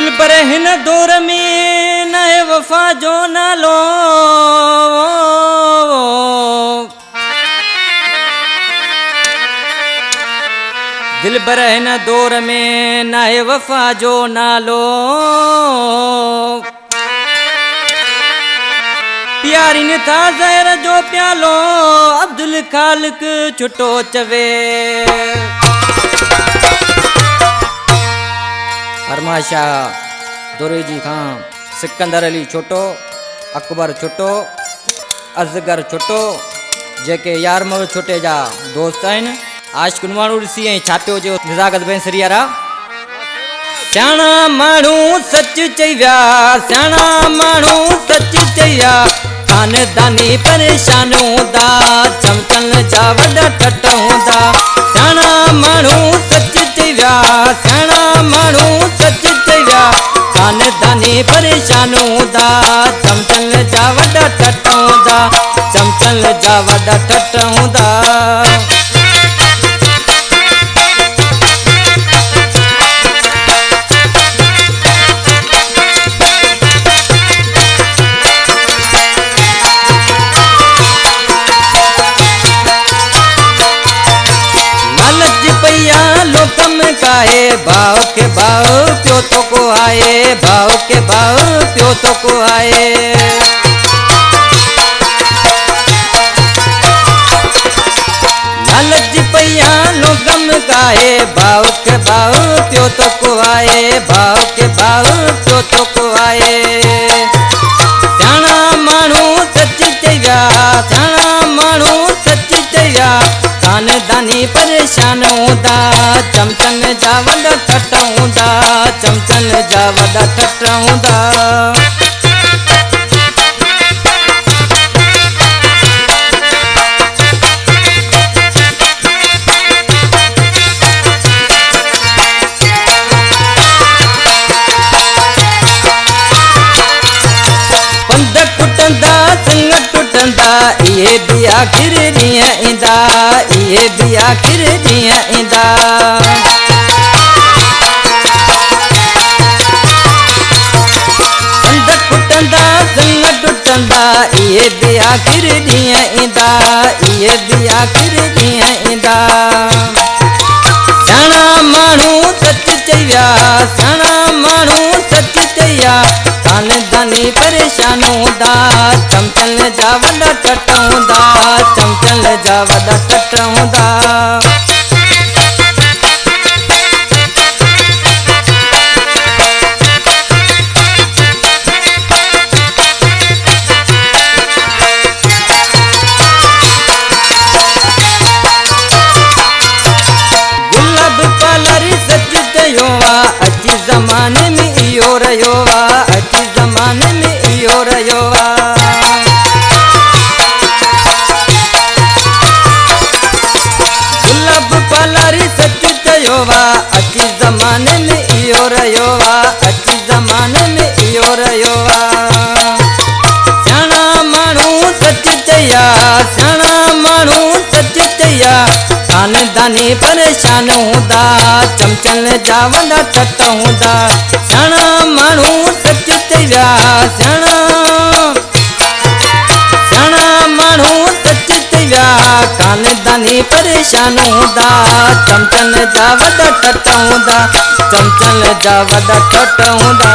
दिल पर हिन दौर में न है वफा जो नालो, दिल पर हिन दौर में न है वफा जो नालो। प्यारी ने था ज़हर जो प्यालो, अब्दुल खालिक छुटो चवे। हरमाशा दुरी जी खां सिकंदर अली छोटो, अकबर छोटो, असगर छोटो, जेके यार मल छोटे जा दोस्त आहिनि। आशिक़ माण्हू ॾिसी ऐं छापियो जो निज़ाकत बेन सरियारा। स्याणा माण्हू सच चई विया, स्याणा माण्हू सच चई विया, खानदानी परेशान हूंदा, चमचन जा वॾा टट हूंदा। स्याणा माण्हू सच चई विया, स्याणा माण्हू सच चई विया, खानदानी परेशान हूंदा, चमचन जा वॾा टट हूंदा, चमचन जा वॾा टट हूंदा। लोकम काहे भाव के भाव प्यो तो को आए, भाव के भाव प्यो तो को आए। लालच पैया लोकम काहे भाव के भाव प्यो तो को आए, भाव के भाव प्यो तो को आए। स्याणा माण्हू सच चई विया, स्याणा माण्हू सच चई विया, खानदानी परेशान हूंदा, चमचन जा वॾा टट हूंदा, चमचन जा वॾा टट हूंदा। पंध कुटंदा संग टुटंदा, इहे बि आख़िर ॾींहं ईंदा, इहे बि आख़िर ॾींहं ईंदा। पंध कुटंदा संग टुटंदा, इहे बि आख़िर ॾींहं ईंदा, इहे बि आख़िर ॾींहं ईंदा। स्याणा माण्हू सच चई विया, स्याणा माण्हू सच चई विया, खानदानी परेशान हूंदा, चमचन जा वॾा टट हूंदा, चमचन जा वॾा टट हूंदा। गुलाब पालर सच चयो वा, अची ज़माने में इहो रहियो वा, अची ज़माने में इहो रहियो वा। गुलाब पालर सच चयो वा, अची ज़माने में इहो रहियो वा, अची ज़माने में इहो रहियो वा। स्याणा माण्हू सच चया, स्याणा माण्हू सच चया, खानदानी परेशान हूंदा, चमचन जा वॾा टट हूंदा। स्याणा माण्हू सच चई विया, स्याणा माण्हू सच चई विया, खानदानी परेशान हूंदा, चमचन जा वॾा टट हूंदा, चमचन जा वॾा टट हूंदा।